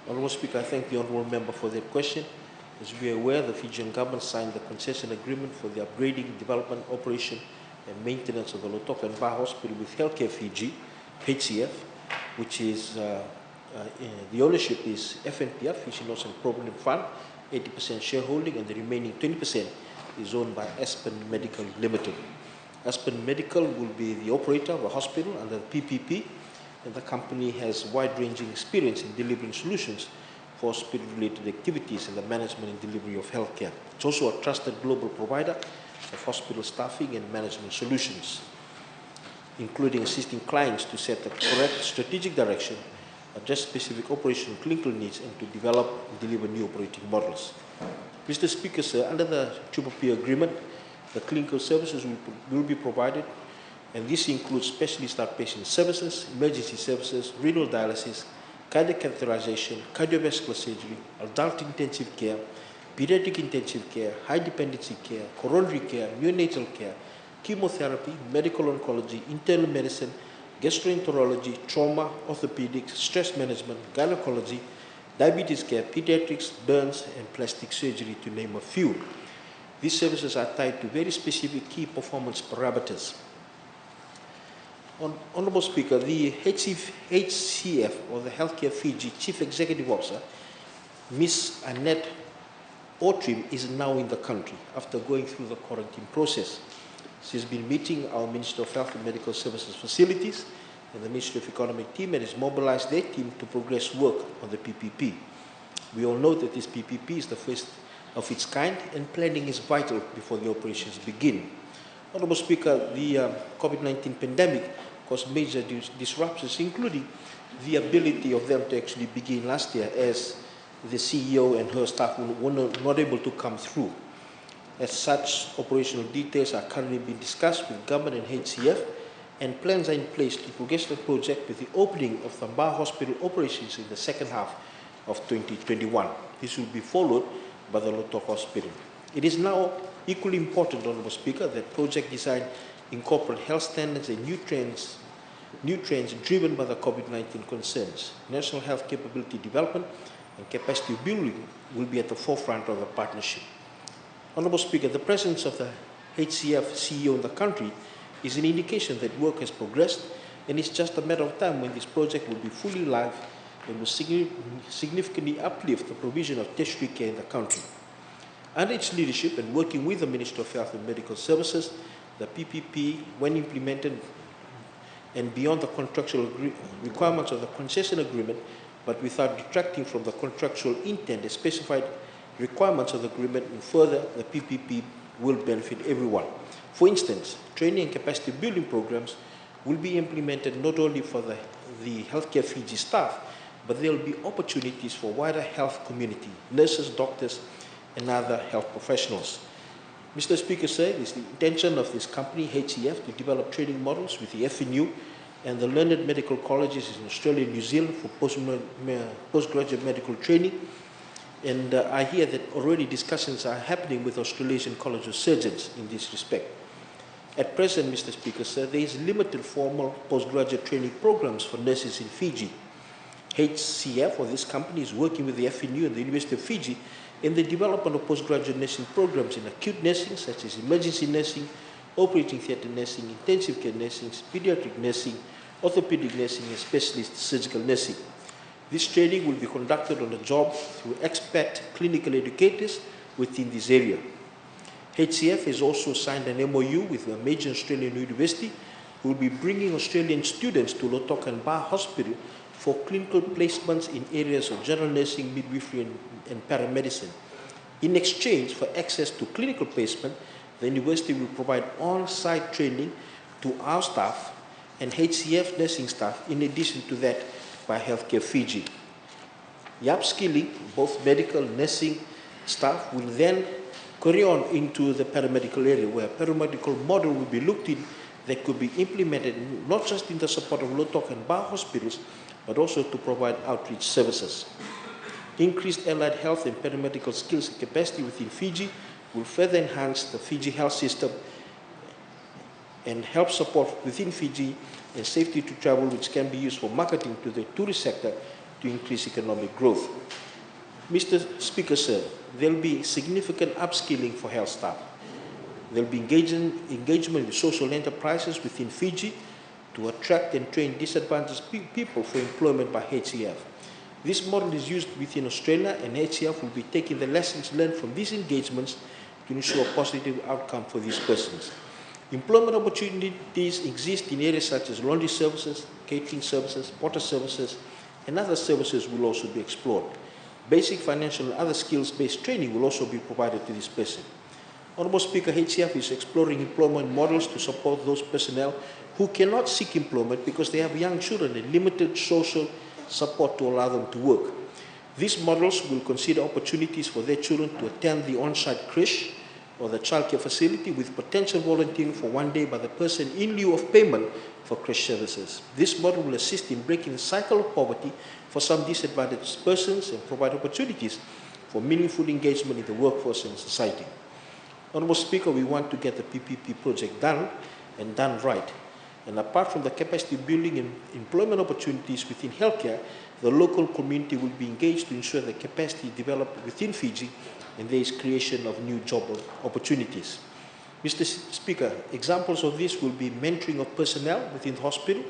Honourable Speaker, I thank the Honourable Member for that question. As we are aware, the Fijian government signed the concession agreement for the upgrading, development, operation and maintenance of the Lautoka and Ba Hospital with Healthcare Fiji, HCF, which is, the ownership is FNPF, Fiji Nurse and Provident Fund, 80% shareholding, and the remaining 20% is owned by Aspen Medical Limited. Aspen Medical will be the operator of the hospital under the PPP, and the company has wide-ranging experience in delivering solutions for hospital-related activities in the management and delivery of healthcare. It's also a trusted global provider of hospital staffing and management solutions, including assisting clients to set the correct strategic direction, address specific operational clinical needs, and to develop and deliver new operating models. Mr. Speaker, sir, under the PPP agreement, the clinical services will be provided, and this includes specialist outpatient services, emergency services, renal dialysis, cardiac catheterization, cardiovascular surgery, adult intensive care, pediatric intensive care, high dependency care, coronary care, neonatal care, chemotherapy, medical oncology, internal medicine, gastroenterology, trauma, orthopedics, stress management, gynecology, diabetes care, pediatrics, burns, and plastic surgery, to name a few. These services are tied to very specific key performance parameters. Honourable Speaker, the HCF, or the Healthcare Fiji Chief Executive Officer, Ms. Annette Otrim, is now in the country after going through the quarantine process. She's been meeting our Minister of Health and Medical Services facilities and the Ministry of Economic team, and has mobilized their team to progress work on the PPP. We all know that this PPP is the first of its kind, and planning is vital before the operations begin. Honourable Speaker, the COVID-19 pandemic caused major disruptions, including the ability of them to actually begin last year, as the CEO and her staff were not able to come through. As such, operational details are currently being discussed with government and HCF, and plans are in place to progress the project with the opening of the Ba Hospital operations in the second half of 2021. This will be followed by the Lautoka Hospital. It is now equally important, Honourable Speaker, that project design incorporate health standards and new trends driven by the COVID-19 concerns. National health capability development and capacity building will be at the forefront of the partnership. Honourable Speaker, the presence of the HCF CEO in the country is an indication that work has progressed, and it's just a matter of time when this project will be fully live and will significantly uplift the provision of tertiary care in the country. Under its leadership and working with the Minister of Health and Medical Services, the PPP, when implemented and beyond the contractual requirements of the concession agreement, but without detracting from the contractual intent and specified requirements of the agreement, and further, the PPP will benefit everyone. For instance, training and capacity building programs will be implemented not only for the Healthcare Fiji staff, but there will be opportunities for wider health community, nurses, doctors, and other health professionals. Mr. Speaker, sir, it is the intention of this company, HCF, to develop training models with the FNU and the learned medical colleges in Australia and New Zealand for postgraduate medical training. And I hear that already discussions are happening with Australasian College of Surgeons in this respect. At present, Mr. Speaker, sir, there is limited formal postgraduate training programs for nurses in Fiji. HCF, or this company, is working with the FNU and the University of Fiji in the development of postgraduate nursing programs in acute nursing, such as emergency nursing, operating theatre nursing, intensive care nursing, pediatric nursing, orthopedic nursing, and specialist surgical nursing. This training will be conducted on the job through expat clinical educators within this area. HCF has also signed an MOU with a major Australian university who will be bringing Australian students to Lautoka and Ba Hospital for clinical placements in areas of general nursing, midwifery, and paramedicine. In exchange for access to clinical placement, the university will provide on-site training to our staff and HCF nursing staff, in addition to that by Healthcare Fiji. The upskilling, both medical and nursing staff, will then carry on into the paramedical area, where a paramedical model will be looked in that could be implemented not just in the support of Lautoka and Ba hospitals, but also to provide outreach services. Increased allied health and paramedical skills and capacity within Fiji will further enhance the Fiji health system and help support within Fiji and safety to travel, which can be used for marketing to the tourist sector to increase economic growth. Mr. Speaker, sir, there will be significant upskilling for health staff. There will be engagement with social enterprises within Fiji to attract and train disadvantaged people for employment by HCF. This model is used within Australia, and HCF will be taking the lessons learned from these engagements to ensure a positive outcome for these persons. Employment opportunities exist in areas such as laundry services, catering services, porter services, and other services will also be explored. Basic financial and other skills-based training will also be provided to this person. Honourable Speaker, HCF is exploring employment models to support those personnel who cannot seek employment because they have young children and limited social support to allow them to work. These models will consider opportunities for their children to attend the on-site creche or the childcare facility with potential volunteering for one day by the person in lieu of payment for creche services. This model will assist in breaking the cycle of poverty for some disadvantaged persons and provide opportunities for meaningful engagement in the workforce and society. Honourable Speaker, we want to get the PPP project done and done right. And apart from the capacity building and employment opportunities within healthcare, the local community will be engaged to ensure that capacity is developed within Fiji and there is creation of new job opportunities. Mr. Speaker, examples of this will be mentoring of personnel within the hospital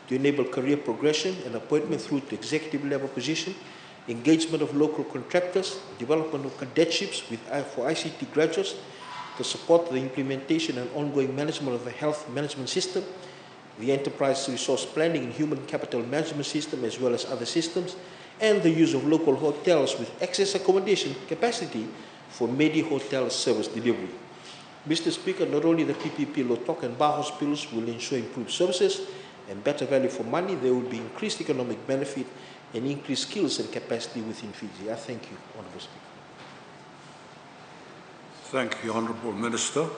to enable career progression and appointment through to executive level position, engagement of local contractors, development of cadetships for ICT graduates to support the implementation and ongoing management of the health management system, the enterprise resource planning and human capital management system, as well as other systems, and the use of local hotels with excess accommodation capacity for Medi-Hotel service delivery. Mr. Speaker, not only the PPP Lotok and Bar hospitals will ensure improved services and better value for money, there will be increased economic benefit and increased skills and capacity within Fiji. I thank you, Honourable Speaker. Thank you, Honourable Minister.